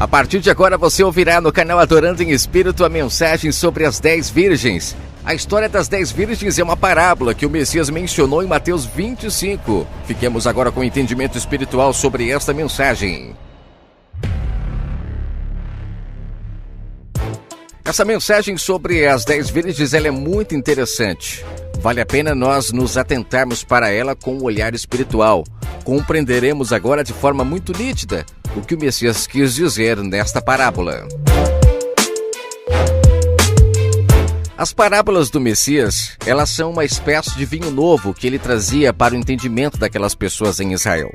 A partir de agora você ouvirá no canal Adorando em Espírito a mensagem sobre as 10 virgens. A história das 10 virgens é uma parábola que o Messias mencionou em Mateus 25. Fiquemos agora com o entendimento espiritual sobre esta mensagem. Essa mensagem sobre as 10 virgens ela é muito interessante. Vale a pena nós nos atentarmos para ela com um olhar espiritual. Compreenderemos agora de forma muito nítida o que o Messias quis dizer nesta parábola. As parábolas do Messias, elas são uma espécie de vinho novo que ele trazia para o entendimento daquelas pessoas em Israel.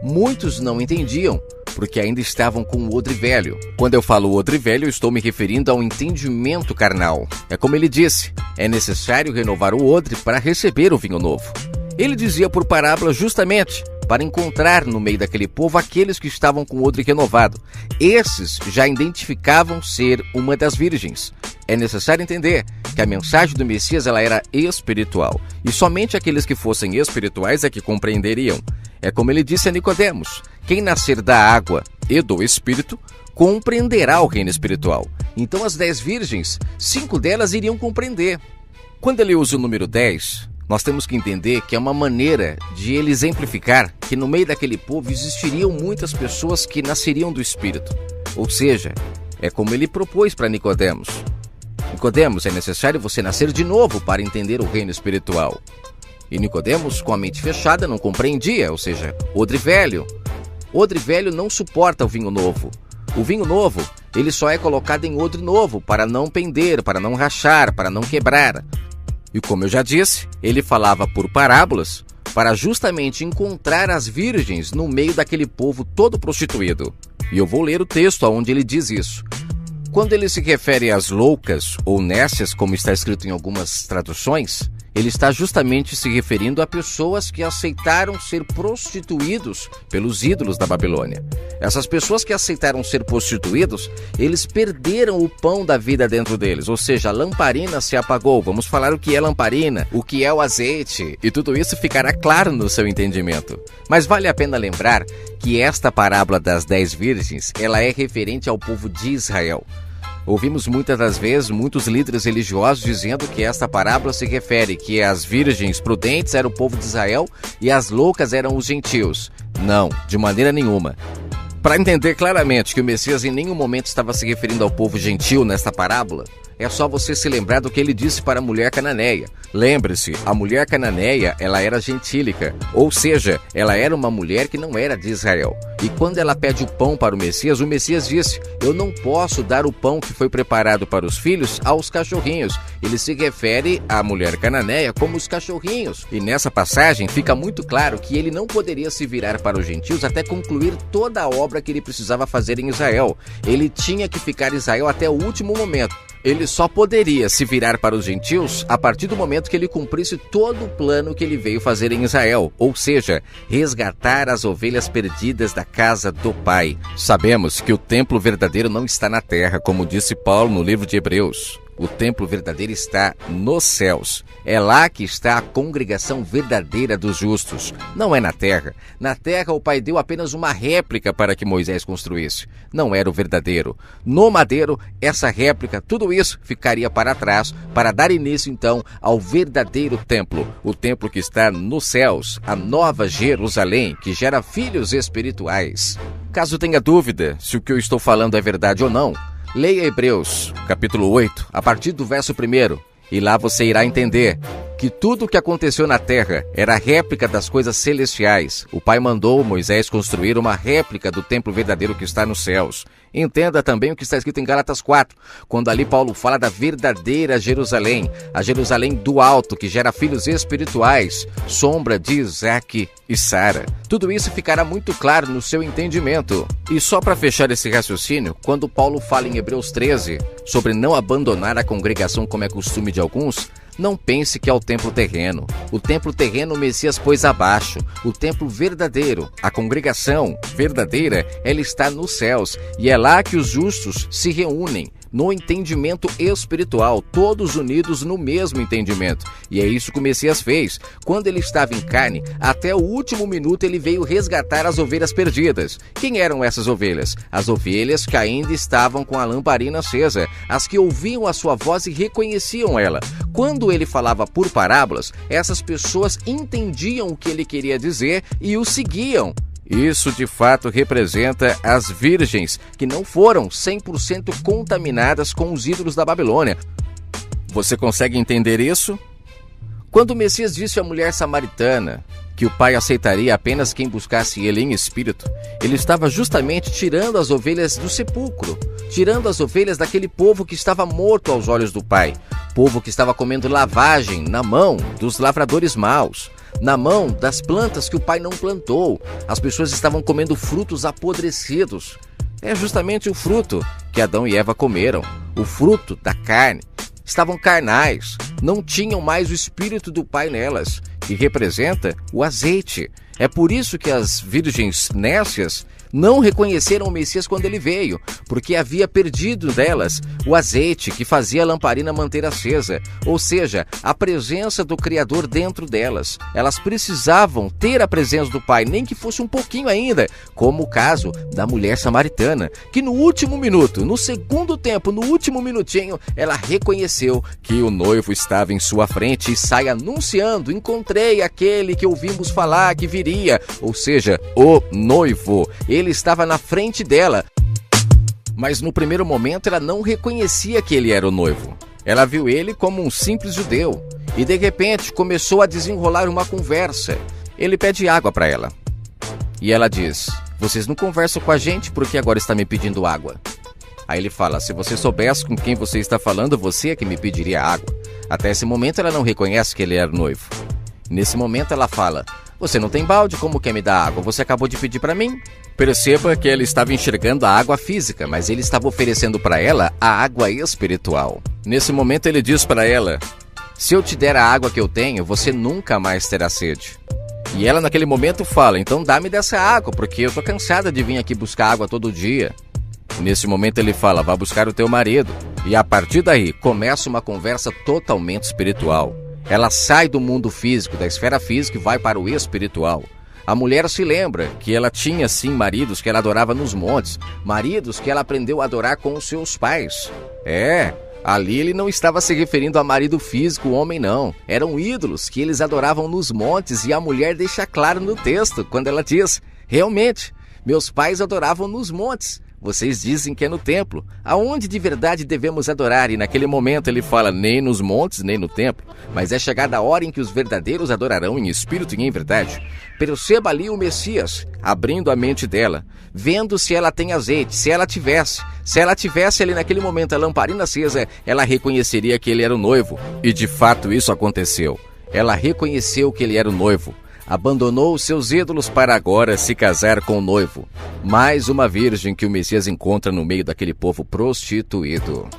Muitos não entendiam, porque ainda estavam com o odre velho. Quando eu falo odre velho, eu estou me referindo ao entendimento carnal. É como ele disse, é necessário renovar o odre para receber o vinho novo. Ele dizia por parábola justamente para encontrar no meio daquele povo aqueles que estavam com o odre renovado. Esses já identificavam ser uma das virgens. É necessário entender que a mensagem do Messias ela era espiritual, e somente aqueles que fossem espirituais é que compreenderiam. É como ele disse a Nicodemos, quem nascer da água e do Espírito compreenderá o reino espiritual. Então as 10 virgens, 5 delas iriam compreender. Quando ele usa o número 10, nós temos que entender que é uma maneira de ele exemplificar que no meio daquele povo existiriam muitas pessoas que nasceriam do Espírito. Ou seja, é como ele propôs para Nicodemos. Nicodemos, é necessário você nascer de novo para entender o reino espiritual. E Nicodemos, com a mente fechada, não compreendia, ou seja, odre velho. Odre velho não suporta o vinho novo. O vinho novo, ele só é colocado em odre novo para não pender, para não rachar, para não quebrar. E como eu já disse, ele falava por parábolas para justamente encontrar as virgens no meio daquele povo todo prostituído. E eu vou ler o texto onde ele diz isso. Quando ele se refere às loucas ou nécias, como está escrito em algumas traduções, ele está justamente se referindo a pessoas que aceitaram ser prostituídos pelos ídolos da Babilônia. Essas pessoas que aceitaram ser prostituídos, eles perderam o pão da vida dentro deles, ou seja, a lamparina se apagou. Vamos falar o que é lamparina, o que é o azeite, e tudo isso ficará claro no seu entendimento. Mas vale a pena lembrar que esta parábola das 10 virgens, ela é referente ao povo de Israel. Ouvimos muitas das vezes muitos líderes religiosos dizendo que esta parábola se refere que as virgens prudentes eram o povo de Israel e as loucas eram os gentios. Não, de maneira nenhuma. Para entender claramente que o Messias em nenhum momento estava se referindo ao povo gentil nesta parábola, é só você se lembrar do que ele disse para a mulher cananeia. Lembre-se, a mulher cananeia, ela era gentílica, ou seja, ela era uma mulher que não era de Israel. E quando ela pede o pão para o Messias disse, eu não posso dar o pão que foi preparado para os filhos aos cachorrinhos. Ele se refere à mulher cananeia como os cachorrinhos. E nessa passagem fica muito claro que ele não poderia se virar para os gentios até concluir toda a obra que ele precisava fazer em Israel. Ele tinha que ficar em Israel até o último momento. Ele só poderia se virar para os gentios a partir do momento que ele cumprisse todo o plano que ele veio fazer em Israel, ou seja, resgatar as ovelhas perdidas da casa do Pai. Sabemos que o templo verdadeiro não está na terra, como disse Paulo no livro de Hebreus. O templo verdadeiro está nos céus. É lá que está a congregação verdadeira dos justos. Não é na terra. Na terra o Pai deu apenas uma réplica para que Moisés construísse. Não era o verdadeiro. No madeiro, essa réplica, tudo isso ficaria para trás para dar início então ao verdadeiro templo. O templo que está nos céus, a nova Jerusalém, que gera filhos espirituais. Caso tenha dúvida se o que eu estou falando é verdade ou não, leia Hebreus, capítulo 8, a partir do verso 1, e lá você irá entender que tudo o que aconteceu na terra era réplica das coisas celestiais. O Pai mandou Moisés construir uma réplica do templo verdadeiro que está nos céus. Entenda também o que está escrito em Gálatas 4, quando ali Paulo fala da verdadeira Jerusalém, a Jerusalém do alto, que gera filhos espirituais, sombra de Isaac e Sara. Tudo isso ficará muito claro no seu entendimento. E só para fechar esse raciocínio, quando Paulo fala em Hebreus 13 sobre não abandonar a congregação como é costume de alguns, não pense que é o templo terreno. O templo terreno o Messias pôs abaixo. O templo verdadeiro, a congregação verdadeira, ela está nos céus. E é lá que os justos se reúnem no entendimento espiritual, todos unidos no mesmo entendimento. E é isso que o Messias fez. Quando ele estava em carne, até o último minuto ele veio resgatar as ovelhas perdidas. Quem eram essas ovelhas? As ovelhas que ainda estavam com a lamparina acesa, as que ouviam a sua voz e reconheciam ela. Quando ele falava por parábolas, essas pessoas entendiam o que ele queria dizer e o seguiam. Isso de fato representa as virgens que não foram 100% contaminadas com os ídolos da Babilônia. Você consegue entender isso? Quando o Messias disse à mulher samaritana que o Pai aceitaria apenas quem buscasse ele em espírito, ele estava justamente tirando as ovelhas do sepulcro, tirando as ovelhas daquele povo que estava morto aos olhos do Pai, povo que estava comendo lavagem na mão dos lavradores maus, na mão das plantas que o Pai não plantou. As pessoas estavam comendo frutos apodrecidos. É justamente o fruto que Adão e Eva comeram, o fruto da carne. Estavam carnais, não tinham mais o Espírito do Pai nelas, que representa o azeite. É por isso que as virgens nécias não reconheceram o Messias quando ele veio, porque havia perdido delas o azeite que fazia a lamparina manter acesa, ou seja, a presença do Criador dentro delas. Elas precisavam ter a presença do Pai, nem que fosse um pouquinho ainda, como o caso da mulher samaritana, que no último minuto, no segundo tempo, no último minutinho, ela reconheceu que o noivo estava em sua frente e sai anunciando: encontrei aquele que ouvimos falar que viria, ou seja, o noivo. Ele estava na frente dela, mas no primeiro momento ela não reconhecia que ele era o noivo. Ela viu ele como um simples judeu e de repente começou a desenrolar uma conversa. Ele pede água para ela e ela diz: vocês não conversam com a gente porque agora está me pedindo água. Aí ele fala: se você soubesse com quem você está falando, você é que me pediria água. Até esse momento ela não reconhece que ele era noivo. Nesse momento ela fala: você não tem balde, como quer me dar água? Você acabou de pedir para mim. Perceba que ele estava enxergando a água física, mas ele estava oferecendo para ela a água espiritual. Nesse momento ele diz para ela: se eu te der a água que eu tenho, você nunca mais terá sede. E ela naquele momento fala: então dá-me dessa água, porque eu estou cansada de vir aqui buscar água todo dia. Nesse momento ele fala: vá buscar o teu marido. E a partir daí começa uma conversa totalmente espiritual. Ela sai do mundo físico, da esfera física, e vai para o espiritual. A mulher se lembra que ela tinha sim maridos que ela adorava nos montes, maridos que ela aprendeu a adorar com os seus pais. Ali ele não estava se referindo a marido físico, homem não. Eram ídolos que eles adoravam nos montes, e a mulher deixa claro no texto, quando ela diz: realmente, meus pais adoravam nos montes. Vocês dizem que é no templo. Aonde de verdade devemos adorar? E naquele momento ele fala: nem nos montes, nem no templo. Mas é chegada a hora em que os verdadeiros adorarão em espírito e em verdade. Perceba ali o Messias, abrindo a mente dela, vendo se ela tem azeite, se ela tivesse ali naquele momento a lamparina acesa, ela reconheceria que ele era o noivo. E de fato isso aconteceu. Ela reconheceu que ele era o noivo. Abandonou os seus ídolos para agora se casar com o noivo. Mais uma virgem que o Messias encontra no meio daquele povo prostituído.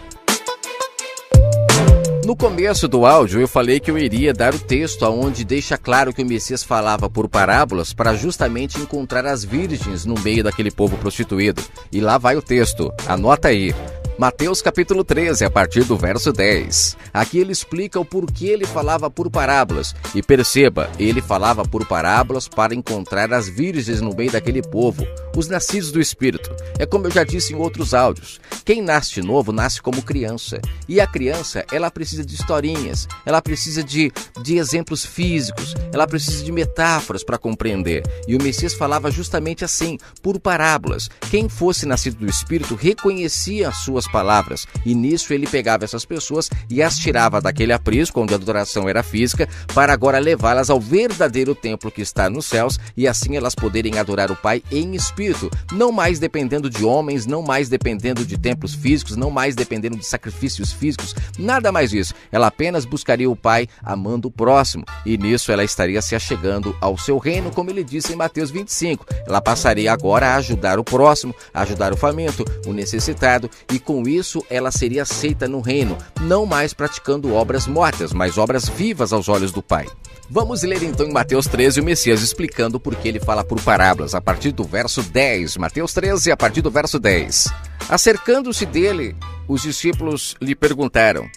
No começo do áudio eu falei que eu iria dar o texto onde deixa claro que o Messias falava por parábolas para justamente encontrar as virgens no meio daquele povo prostituído. E lá vai o texto, anota aí. Mateus capítulo 13, a partir do verso 10. Aqui ele explica o porquê ele falava por parábolas. E perceba, ele falava por parábolas para encontrar as virgens no meio daquele povo, os nascidos do Espírito. É como eu já disse em outros áudios, quem nasce novo nasce como criança. E a criança, ela precisa de historinhas, ela precisa de exemplos físicos, ela precisa de metáforas para compreender. E o Messias falava justamente assim, por parábolas. Quem fosse nascido do Espírito reconhecia as suas palavras, e nisso ele pegava essas pessoas e as tirava daquele aprisco onde a adoração era física, para agora levá-las ao verdadeiro templo que está nos céus, e assim elas poderem adorar o Pai em espírito, não mais dependendo de homens, não mais dependendo de templos físicos, não mais dependendo de sacrifícios físicos, nada mais disso. Ela apenas buscaria o Pai amando o próximo, e nisso ela estaria se achegando ao seu reino, como ele disse em Mateus 25. Ela passaria agora a ajudar o próximo, a ajudar o faminto, o necessitado, e com isso ela seria aceita no reino, não mais praticando obras mortas, mas obras vivas aos olhos do Pai. Vamos ler então em Mateus 13 o Messias explicando por que ele fala por parábolas, a partir do verso 10. Mateus 13, a partir do verso 10. Acercando-se dele, os discípulos lhe perguntaram: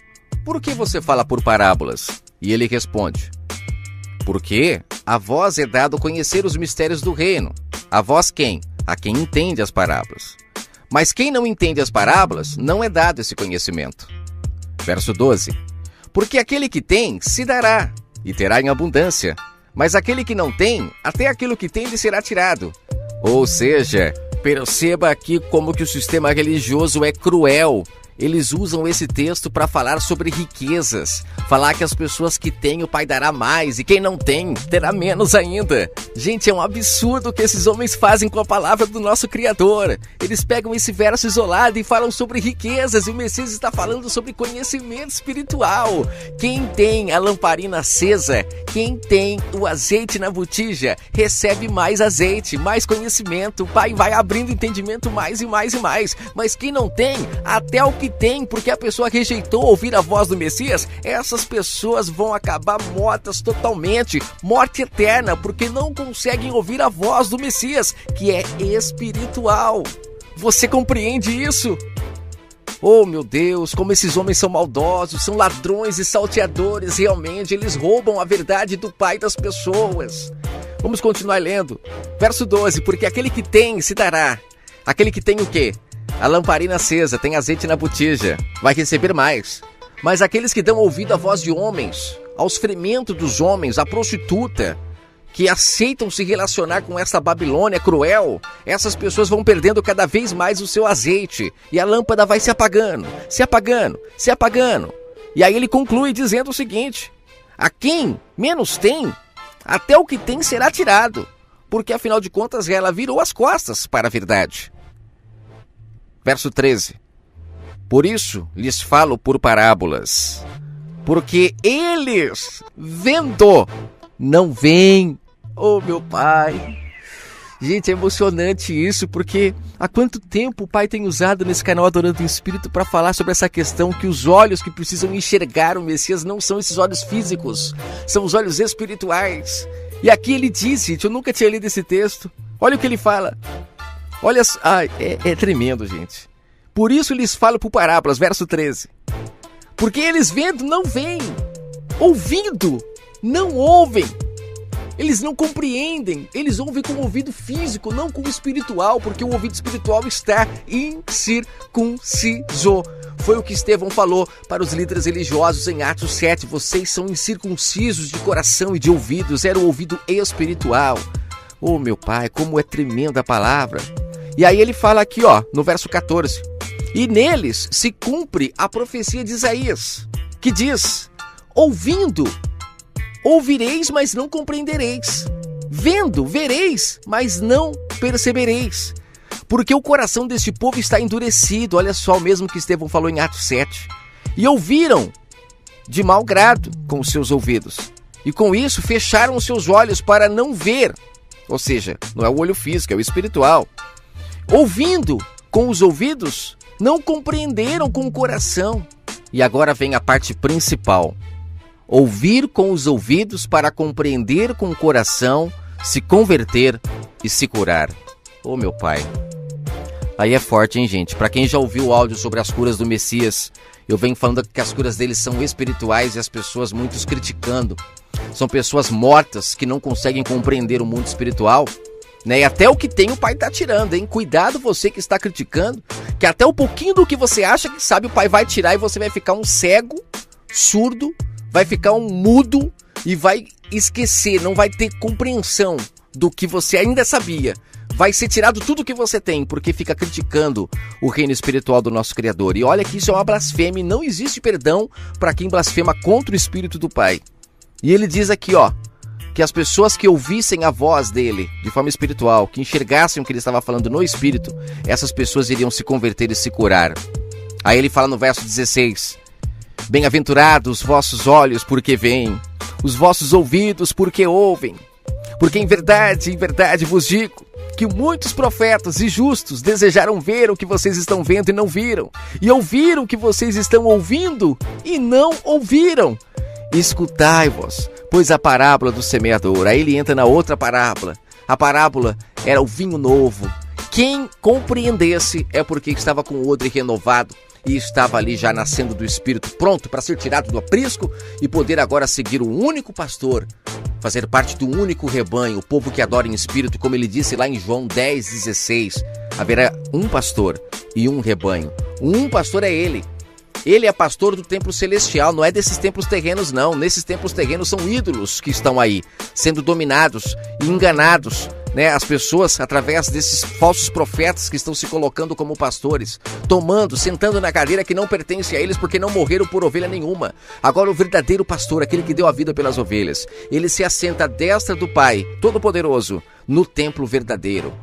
por que você fala por parábolas? E ele responde: porque a vós é dado conhecer os mistérios do reino. A vós quem? A quem entende as parábolas. Mas quem não entende as parábolas, não é dado esse conhecimento. Verso 12. Porque aquele que tem, se dará, e terá em abundância. Mas aquele que não tem, até aquilo que tem lhe será tirado. Ou seja, perceba aqui como que o sistema religioso é cruel. Eles usam esse texto para falar sobre riquezas, falar que as pessoas que têm o Pai dará mais e quem não tem terá menos ainda. Gente, é um absurdo o que esses homens fazem com a palavra do nosso Criador. Eles pegam esse verso isolado e falam sobre riquezas e o Messias está falando sobre conhecimento espiritual. Quem tem a lamparina acesa, quem tem o azeite na botija, recebe mais azeite, mais conhecimento. O Pai vai abrindo entendimento mais e mais e mais. Mas quem não tem, até o que tem, porque a pessoa rejeitou ouvir a voz do Messias, essas pessoas vão acabar mortas totalmente, morte eterna, porque não conseguem ouvir a voz do Messias, que é espiritual. Você compreende isso? Oh meu Deus, como esses homens são maldosos, são ladrões e salteadores, realmente, eles roubam a verdade do Pai das pessoas. Vamos continuar lendo. Verso 12, porque aquele que tem se dará. Aquele que tem o quê? A lamparina acesa, tem azeite na botija, vai receber mais. Mas aqueles que dão ouvido à voz de homens, aos frementos dos homens, à prostituta, que aceitam se relacionar com essa Babilônia cruel, essas pessoas vão perdendo cada vez mais o seu azeite. E a lâmpada vai se apagando, se apagando, se apagando. E aí ele conclui dizendo o seguinte: a quem menos tem, até o que tem será tirado. Porque afinal de contas ela virou as costas para a verdade. Verso 13. Por isso lhes falo por parábolas, porque eles, vendo, não veem. Oh, meu Pai. Gente, é emocionante isso, porque há quanto tempo o Pai tem usado nesse canal Adorando o Espírito para falar sobre essa questão que os olhos que precisam enxergar o Messias não são esses olhos físicos, são os olhos espirituais. E aqui ele diz, gente, eu nunca tinha lido esse texto, olha o que ele fala. Olha, é tremendo, gente. Por isso lhes falo por parábolas, verso 13. Porque eles vendo não veem, ouvindo não ouvem. Eles não compreendem, eles ouvem com o ouvido físico, não com o espiritual, porque o ouvido espiritual está incircunciso. Foi o que Estevão falou para os líderes religiosos em Atos 7. Vocês são incircuncisos de coração e de ouvidos, era o ouvido espiritual. Oh, meu Pai, como é tremenda a palavra. E aí ele fala aqui, ó, no verso 14. E neles se cumpre a profecia de Isaías, que diz: ouvindo, ouvireis, mas não compreendereis. Vendo, vereis, mas não percebereis. Porque o coração deste povo está endurecido. Olha só o mesmo que Estevão falou em Atos 7. E ouviram de mau grado com os seus ouvidos. E com isso fecharam os seus olhos para não ver. Ou seja, não é o olho físico, é o espiritual. Ouvindo com os ouvidos, não compreenderam com o coração. E agora vem a parte principal. Ouvir com os ouvidos para compreender com o coração, se converter e se curar. Oh, meu Pai. Aí é forte, hein, gente? Para quem já ouviu o áudio sobre as curas do Messias, eu venho falando que as curas deles são espirituais e as pessoas muitos criticando. São pessoas mortas que não conseguem compreender o mundo espiritual, né? E até o que tem o Pai está tirando, hein? Cuidado você que está criticando, que até um pouquinho do que você acha que sabe o Pai vai tirar e você vai ficar um cego, surdo, vai ficar um mudo e vai esquecer, não vai ter compreensão do que você ainda sabia. Vai ser tirado tudo que você tem, porque fica criticando o reino espiritual do nosso Criador. E olha que isso é uma blasfêmia, não existe perdão para quem blasfema contra o Espírito do Pai. E ele diz aqui, ó, que as pessoas que ouvissem a voz dele de forma espiritual, que enxergassem o que ele estava falando no Espírito, essas pessoas iriam se converter e se curar. Aí ele fala no verso 16, bem-aventurados os vossos olhos porque veem, os vossos ouvidos porque ouvem. Porque em verdade vos digo, que muitos profetas e justos desejaram ver o que vocês estão vendo e não viram, e ouviram o que vocês estão ouvindo e não ouviram. Escutai-vos, pois a parábola do semeador. Aí ele entra na outra parábola. A parábola era o vinho novo, Quem compreendesse é porque estava com o odre renovado e estava ali já nascendo do Espírito, pronto para ser tirado do aprisco e poder agora seguir o único pastor, fazer parte do único rebanho, o povo que adora em espírito, como ele disse lá em João 10,16. Haverá um pastor e um rebanho. Um pastor é ele. Ele é pastor do templo celestial, não é desses templos terrenos, não. Nesses templos terrenos são ídolos que estão aí, sendo dominados e enganados, né? As pessoas, através desses falsos profetas que estão se colocando como pastores, sentando na cadeira que não pertence a eles porque não morreram por ovelha nenhuma. Agora o verdadeiro pastor, aquele que deu a vida pelas ovelhas, ele se assenta à destra do Pai Todo-Poderoso no templo verdadeiro,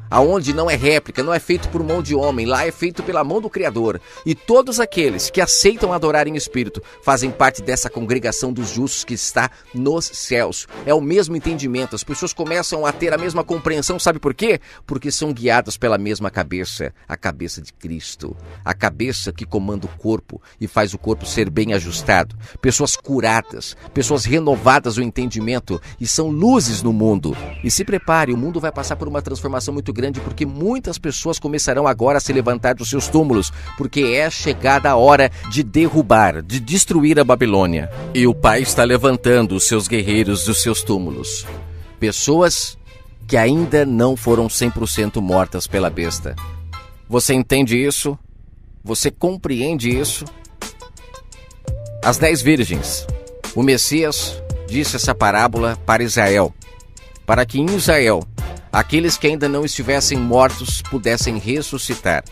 aonde não é réplica, não é feito por mão de homem, lá é feito pela mão do Criador. E todos aqueles que aceitam adorar em espírito fazem parte dessa congregação dos justos que está nos céus. É o mesmo entendimento, as pessoas começam a ter a mesma compreensão, sabe por quê? Porque são guiadas pela mesma cabeça, a cabeça de Cristo, a cabeça que comanda o corpo e faz o corpo ser bem ajustado. Pessoas curadas, pessoas renovadas o entendimento e são luzes no mundo. E se prepare, o mundo vai passar por uma transformação muito grande, porque muitas pessoas começarão agora a se levantar dos seus túmulos, porque é chegada a hora de derrubar, de destruir a Babilônia. E o Pai está levantando os seus guerreiros dos seus túmulos. Pessoas que ainda não foram 100% mortas pela besta. Você entende isso? Você compreende isso? As 10 virgens. O Messias disse essa parábola para Israel, para que em Israel aqueles que ainda não estivessem mortos pudessem ressuscitar.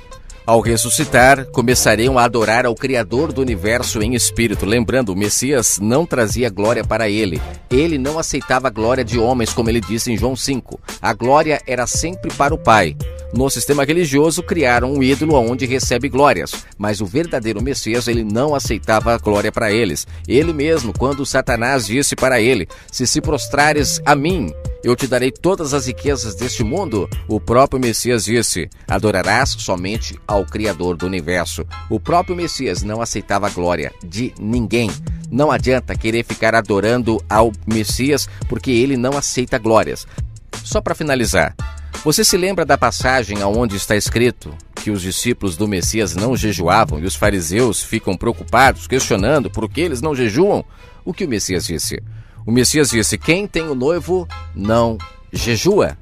Ao ressuscitar, começariam a adorar ao Criador do Universo em espírito. Lembrando, o Messias não trazia glória para ele. Ele não aceitava a glória de homens, como ele disse em João 5. A glória era sempre para o Pai. No sistema religioso, criaram um ídolo onde recebe glórias, mas o verdadeiro Messias, ele não aceitava a glória para eles. Ele mesmo, quando Satanás disse para ele: se prostrares a mim, eu te darei todas as riquezas deste mundo, o próprio Messias disse: adorarás somente ao Criador do Universo. O próprio Messias não aceitava a glória de ninguém. Não adianta querer ficar adorando ao Messias, porque ele não aceita glórias. Só para finalizar, você se lembra da passagem onde está escrito que os discípulos do Messias não jejuavam e os fariseus ficam preocupados, questionando por que eles não jejuam? O que o Messias disse? O Messias disse: quem tem o noivo não jejua.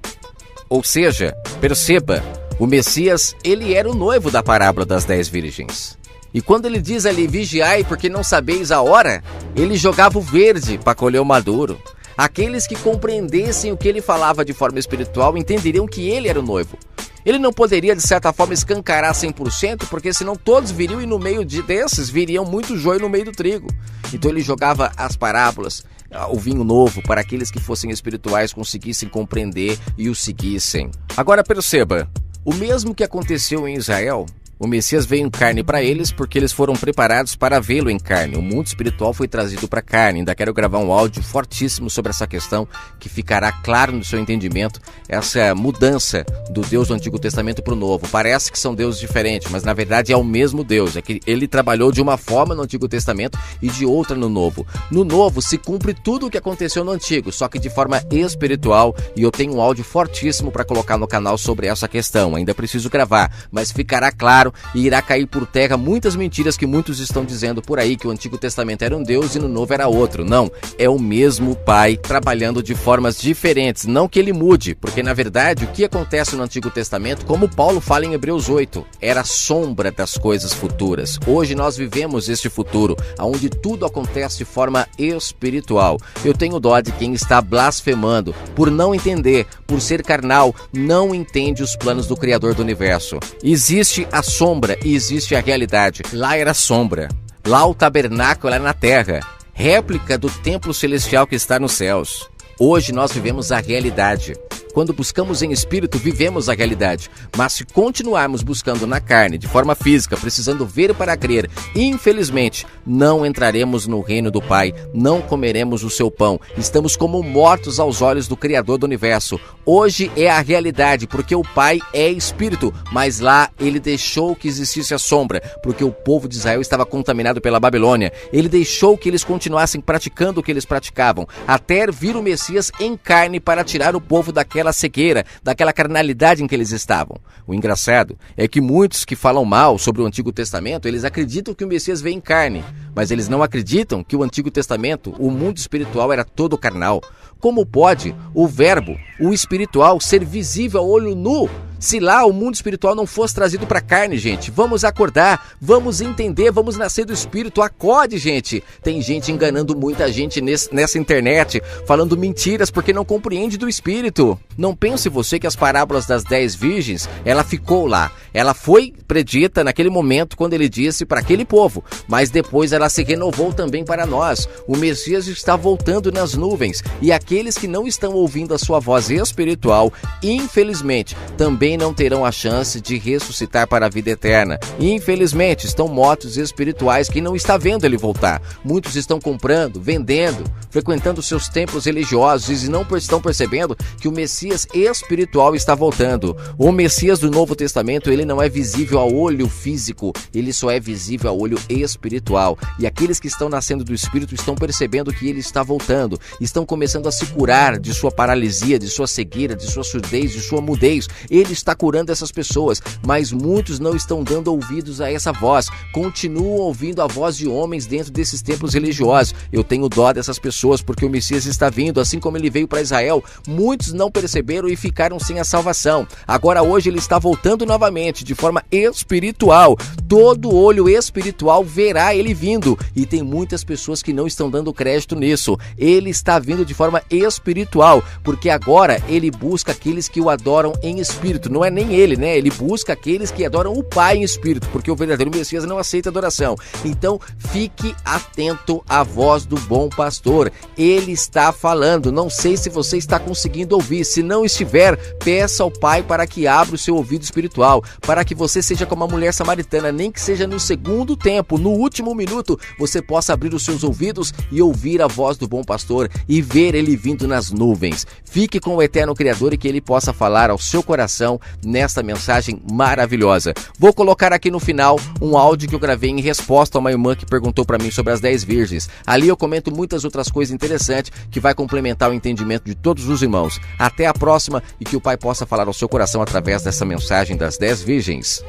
Ou seja, perceba, o Messias, ele era o noivo da parábola das 10 virgens. E quando ele diz ali, vigiai porque não sabeis a hora, ele jogava o verde para colher o maduro. Aqueles que compreendessem o que ele falava de forma espiritual entenderiam que ele era o noivo. Ele não poderia, de certa forma, escancarar 100%, porque senão todos viriam e no meio desses viriam muito joio no meio do trigo. Então ele jogava as parábolas, o vinho novo, para aqueles que fossem espirituais conseguissem compreender e o seguissem. Agora perceba, o mesmo que aconteceu em Israel, o Messias veio em carne para eles porque eles foram preparados para vê-lo em carne. O mundo espiritual foi trazido para a carne. Ainda quero gravar um áudio fortíssimo sobre essa questão, que ficará claro no seu entendimento, essa mudança do Deus do Antigo Testamento para o Novo. Parece que são deuses diferentes, mas na verdade é o mesmo Deus. É que ele trabalhou de uma forma no Antigo Testamento e de outra no Novo. No Novo se cumpre tudo o que aconteceu no Antigo, só que de forma espiritual, e eu tenho um áudio fortíssimo para colocar no canal sobre essa questão. Ainda preciso gravar, mas ficará claro e irá cair por terra muitas mentiras que muitos estão dizendo por aí, que o Antigo Testamento era um Deus e no Novo era outro. Não, é o mesmo Pai trabalhando de formas diferentes, não que ele mude, porque na verdade o que acontece no Antigo Testamento, como Paulo fala em Hebreus 8, era sombra das coisas futuras. Hoje nós vivemos este futuro, onde tudo acontece de forma espiritual. Eu tenho dó de quem está blasfemando, por não entender, por ser carnal, não entende os planos do Criador do Universo. Existe a sombra e existe a realidade. Lá era sombra, lá o tabernáculo era na terra, réplica do templo celestial que está nos céus. Hoje nós vivemos a realidade. Quando buscamos em espírito, vivemos a realidade. Mas se continuarmos buscando na carne, de forma física, precisando ver para crer, infelizmente, não entraremos no reino do Pai, não comeremos o seu pão. Estamos como mortos aos olhos do Criador do Universo. Hoje é a realidade, porque o Pai é espírito, mas lá ele deixou que existisse a sombra, porque o povo de Israel estava contaminado pela Babilônia. Ele deixou que eles continuassem praticando o que eles praticavam, até vir o Messias em carne para tirar o povo daquela daquela cegueira, daquela carnalidade em que eles estavam. O engraçado é que muitos que falam mal sobre o Antigo Testamento, eles acreditam que o Messias veio em carne, mas eles não acreditam que o Antigo Testamento, o mundo espiritual, era todo carnal. Como pode o verbo, o espiritual, ser visível a olho nu? Se lá o mundo espiritual não fosse trazido para a carne, gente, vamos acordar, vamos entender, vamos nascer do Espírito, acorde, gente. Tem gente enganando muita gente nessa internet, falando mentiras porque não compreende do Espírito. Não pense você que as parábolas das 10 virgens, ela ficou lá. Ela foi predita naquele momento quando ele disse para aquele povo, mas depois ela se renovou também para nós. O Messias está voltando nas nuvens e aqueles que não estão ouvindo a sua voz espiritual, infelizmente, também não terão a chance de ressuscitar para a vida eterna. Infelizmente, estão mortos espirituais que não está vendo ele voltar. Muitos estão comprando, vendendo, frequentando seus templos religiosos e não estão percebendo que o Messias espiritual está voltando. O Messias do Novo Testamento, ele não é visível a olho físico, ele só é visível a olho espiritual. E aqueles que estão nascendo do Espírito estão percebendo que ele está voltando, estão começando a se curar de sua paralisia, de sua cegueira, de sua surdez, de sua mudez. Ele está curando essas pessoas, mas muitos não estão dando ouvidos a essa voz, continuam ouvindo a voz de homens dentro desses templos religiosos. Eu tenho dó dessas pessoas porque o Messias está vindo, assim como ele veio para Israel. Muitos não perceberam e ficaram sem a salvação. Agora hoje ele está voltando novamente de forma espiritual. Todo olho espiritual verá ele vindo e tem muitas pessoas que não estão dando crédito nisso. Ele está vindo de forma espiritual, porque agora ele busca aqueles que o adoram em espírito. Não é nem ele, né? Ele busca aqueles que adoram o Pai em espírito, porque o verdadeiro Messias não aceita adoração. Então, fique atento à voz do bom pastor. Ele está falando. Não sei se você está conseguindo ouvir. Se não estiver, peça ao Pai para que abra o seu ouvido espiritual, para que você seja como a mulher samaritana, nem que seja no segundo tempo, no último minuto, você possa abrir os seus ouvidos e ouvir a voz do bom pastor e ver ele vindo nas nuvens. Fique com o eterno Criador e que ele possa falar ao seu coração nesta mensagem maravilhosa. Vou colocar aqui no final um áudio que eu gravei em resposta a uma irmã que perguntou para mim sobre as 10 virgens. Ali eu comento muitas outras coisas interessantes que vai complementar o entendimento de todos os irmãos. Até a próxima e que o Pai possa falar ao seu coração através dessa mensagem das 10 virgens.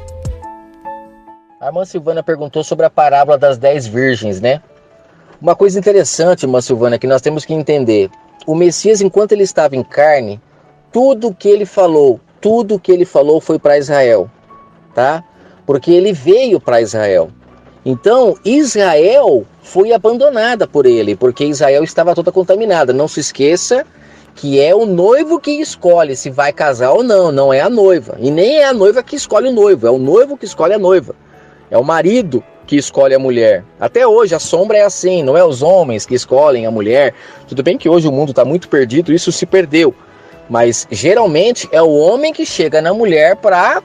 A irmã Silvana perguntou sobre a parábola das 10 virgens, né? Uma coisa interessante, irmã Silvana, que nós temos que entender. O Messias, enquanto ele estava em carne, tudo que ele falou foi para Israel, tá? Porque ele veio para Israel. Então, Israel foi abandonada por ele, porque Israel estava toda contaminada. Não se esqueça que é o noivo que escolhe se vai casar ou não, não é a noiva. E nem é a noiva que escolhe o noivo, é o noivo que escolhe a noiva. É o marido que escolhe a mulher. Até hoje a sombra é assim, não é os homens que escolhem a mulher. Tudo bem que hoje o mundo está muito perdido, isso se perdeu. Mas geralmente é o homem que chega na mulher para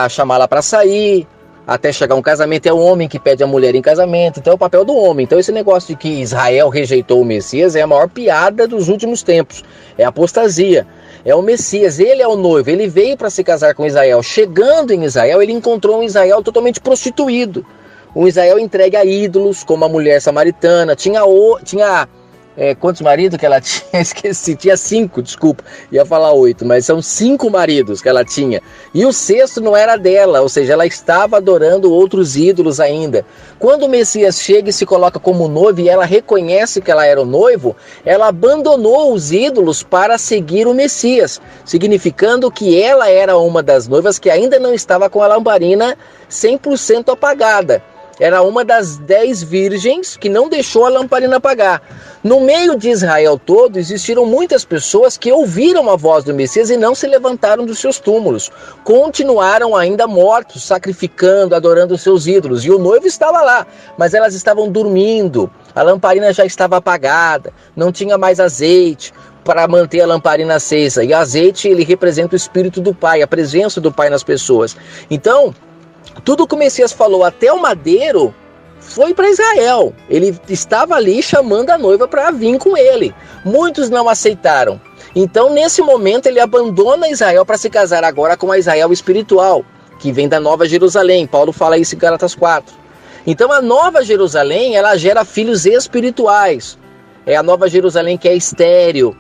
chamá-la para sair, até chegar um casamento. É o homem que pede a mulher em casamento, então é o papel do homem. Então esse negócio de que Israel rejeitou o Messias é a maior piada dos últimos tempos, é apostasia. É o Messias, ele é o noivo, ele veio para se casar com Israel. Chegando em Israel, ele encontrou um Israel totalmente prostituído, um Israel entregue a ídolos, como a mulher samaritana. Tinha quantos maridos que ela tinha? Esqueci, tinha 5, desculpa, ia falar 8, mas são 5 maridos que ela tinha, e o 6º não era dela, ou seja, ela estava adorando outros ídolos ainda. Quando o Messias chega e se coloca como noivo, e ela reconhece que ela era o noivo, ela abandonou os ídolos para seguir o Messias, significando que ela era uma das noivas que ainda não estava com a lamparina 100% apagada. Era uma das 10 virgens que não deixou a lamparina apagar. No meio de Israel todo, existiram muitas pessoas que ouviram a voz do Messias e não se levantaram dos seus túmulos. Continuaram ainda mortos, sacrificando, adorando os seus ídolos. E o noivo estava lá, mas elas estavam dormindo. A lamparina já estava apagada, não tinha mais azeite para manter a lamparina acesa. E o azeite, ele representa o Espírito do Pai, a presença do Pai nas pessoas. Então, tudo que o Messias falou até o madeiro foi para Israel. Ele estava ali chamando a noiva para vir com ele. Muitos não aceitaram. Então, nesse momento, ele abandona Israel para se casar agora com a Israel espiritual, que vem da Nova Jerusalém. Paulo fala isso em Gálatas 4. Então, a Nova Jerusalém, ela gera filhos espirituais. É a Nova Jerusalém que é estéril,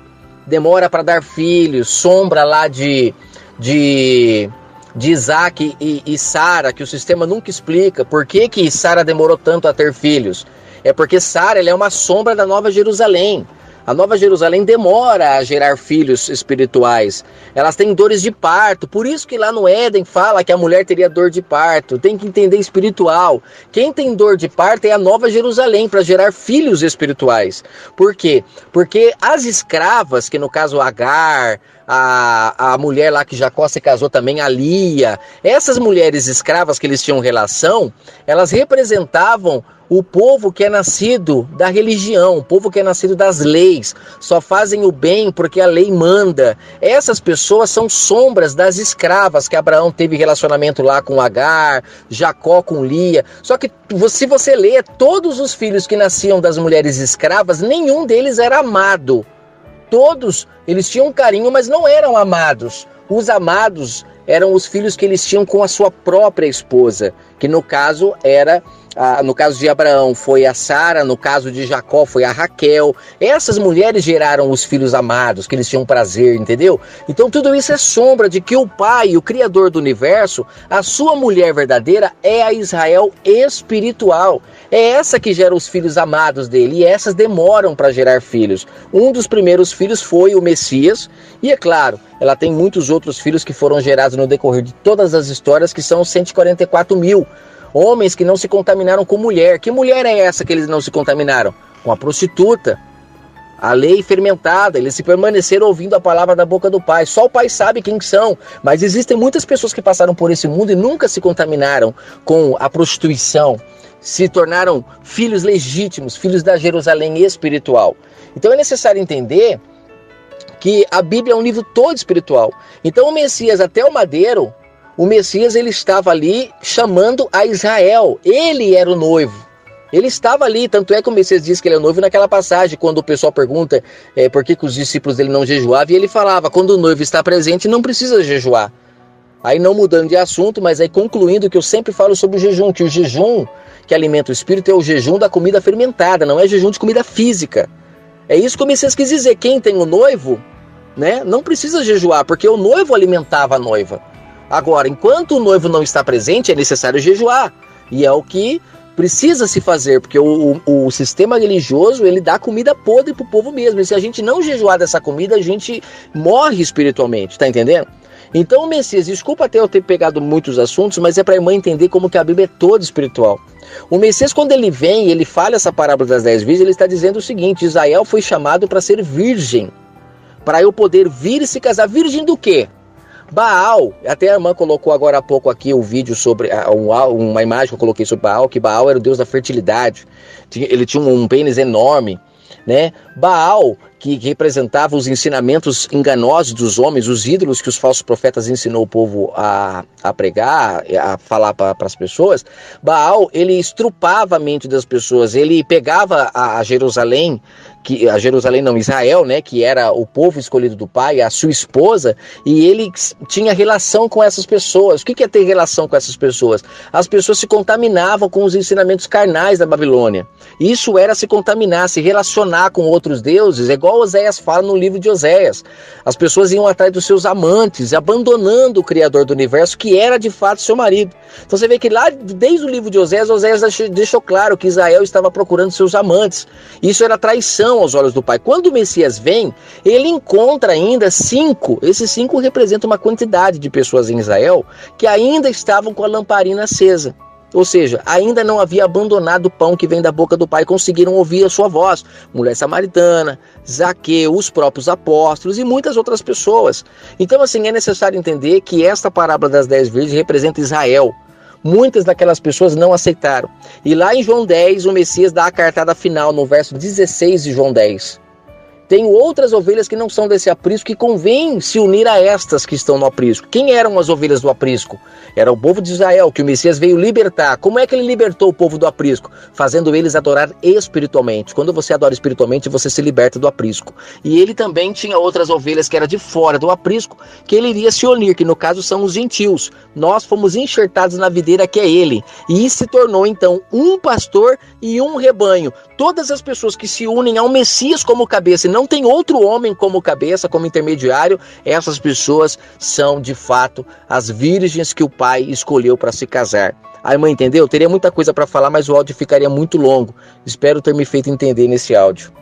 demora para dar filhos, sombra lá de Isaac e Sara, que o sistema nunca explica por que Sara demorou tanto a ter filhos. É porque Sara, ela é uma sombra da Nova Jerusalém. A Nova Jerusalém demora a gerar filhos espirituais. Elas têm dores de parto. Por isso que lá no Éden fala que a mulher teria dor de parto. Tem que entender espiritual. Quem tem dor de parto é a Nova Jerusalém para gerar filhos espirituais. Por quê? Porque as escravas, que no caso Agar, a mulher lá que Jacó se casou também, a Lia, essas mulheres escravas que eles tinham relação, elas representavam o povo que é nascido da religião, o povo que é nascido das leis, só fazem o bem porque a lei manda. Essas pessoas são sombras das escravas que Abraão teve relacionamento lá com Agar, Jacó com Lia. Só que se você ler todos os filhos que nasciam das mulheres escravas, nenhum deles era amado. Todos, eles tinham carinho, mas não eram amados. Os amados eram os filhos que eles tinham com a sua própria esposa, que no caso era... no caso de Abraão foi a Sara, no caso de Jacó foi a Raquel. Essas mulheres geraram os filhos amados, que eles tinham prazer, entendeu? Então tudo isso é sombra de que o Pai, o Criador do Universo, a sua mulher verdadeira é a Israel espiritual. É essa que gera os filhos amados dele, e essas demoram para gerar filhos. Um dos primeiros filhos foi o Messias, e é claro, ela tem muitos outros filhos que foram gerados no decorrer de todas as histórias, que são 144 mil. Homens que não se contaminaram com mulher. Que mulher é essa que eles não se contaminaram? Com a prostituta. A lei fermentada. Eles se permaneceram ouvindo a palavra da boca do Pai. Só o Pai sabe quem são. Mas existem muitas pessoas que passaram por esse mundo e nunca se contaminaram com a prostituição. Se tornaram filhos legítimos, filhos da Jerusalém espiritual. Então é necessário entender que a Bíblia é um livro todo espiritual. Então o Messias até o madeiro, o Messias ele estava ali chamando a Israel. Ele era o noivo. Ele estava ali, tanto é que o Messias diz que ele é noivo naquela passagem, quando o pessoal pergunta por que os discípulos dele não jejuavam, e ele falava, quando o noivo está presente, não precisa jejuar. Aí não mudando de assunto, mas aí concluindo que eu sempre falo sobre o jejum, que o jejum que alimenta o espírito é o jejum da comida fermentada, não é jejum de comida física. É isso que o Messias quis dizer, quem tem o noivo, né, não precisa jejuar, porque o noivo alimentava a noiva. Agora, enquanto o noivo não está presente, é necessário jejuar, e é o que precisa se fazer, porque o sistema religioso, ele dá comida podre pro povo mesmo, e se a gente não jejuar dessa comida, a gente morre espiritualmente, tá entendendo? Então o Messias, desculpa até eu ter pegado muitos assuntos, mas é para a irmã entender como que a Bíblia é toda espiritual. O Messias, quando ele vem e ele fala essa parábola das 10 virgens, ele está dizendo o seguinte: Israel foi chamado para ser virgem, para eu poder vir e se casar. Virgem do quê? Baal, até a irmã colocou agora há pouco aqui o vídeo sobre, uma imagem que eu coloquei sobre Baal, que Baal era o deus da fertilidade, ele tinha um pênis enorme, né? Baal, que representava os ensinamentos enganosos dos homens, os ídolos que os falsos profetas ensinou o povo a pregar, a falar para as pessoas. Baal, ele estrupava a mente das pessoas, ele pegava a Jerusalém, Israel, né, que era o povo escolhido do Pai, a sua esposa, e ele tinha relação com essas pessoas. O que é ter relação com essas pessoas? As pessoas se contaminavam com os ensinamentos carnais da Babilônia. Isso era se contaminar, se relacionar com outros deuses, é igual Oséias fala no livro de Oséias. As pessoas iam atrás dos seus amantes, abandonando o Criador do Universo, que era de fato seu marido. Então você vê que lá, desde o livro de Oséias, Oséias deixou claro que Israel estava procurando seus amantes. Isso era traição aos olhos do Pai. Quando o Messias vem, ele encontra ainda 5. Esses 5 representam uma quantidade de pessoas em Israel que ainda estavam com a lamparina acesa. Ou seja, ainda não havia abandonado o pão que vem da boca do Pai, conseguiram ouvir a sua voz. Mulher samaritana, Zaqueu, os próprios apóstolos e muitas outras pessoas. Então, assim, é necessário entender que esta parábola das 10 virgens representa Israel. Muitas daquelas pessoas não aceitaram. E lá em João 10, o Messias dá a cartada final no verso 16 de João 10. Tenho outras ovelhas que não são desse aprisco, que convém se unir a estas que estão no aprisco. Quem eram as ovelhas do aprisco? Era o povo de Israel, que o Messias veio libertar. Como é que ele libertou o povo do aprisco? Fazendo eles adorar espiritualmente. Quando você adora espiritualmente, você se liberta do aprisco. E ele também tinha outras ovelhas que eram de fora do aprisco, que ele iria se unir, que no caso são os gentios. Nós fomos enxertados na videira que é ele. E se tornou então um pastor e um rebanho. Todas as pessoas que se unem ao Messias como cabeça e não não tem outro homem como cabeça, como intermediário, essas pessoas são de fato as virgens que o pai escolheu para se casar. A irmã entendeu? Teria muita coisa para falar, mas o áudio ficaria muito longo. Espero ter me feito entender nesse áudio.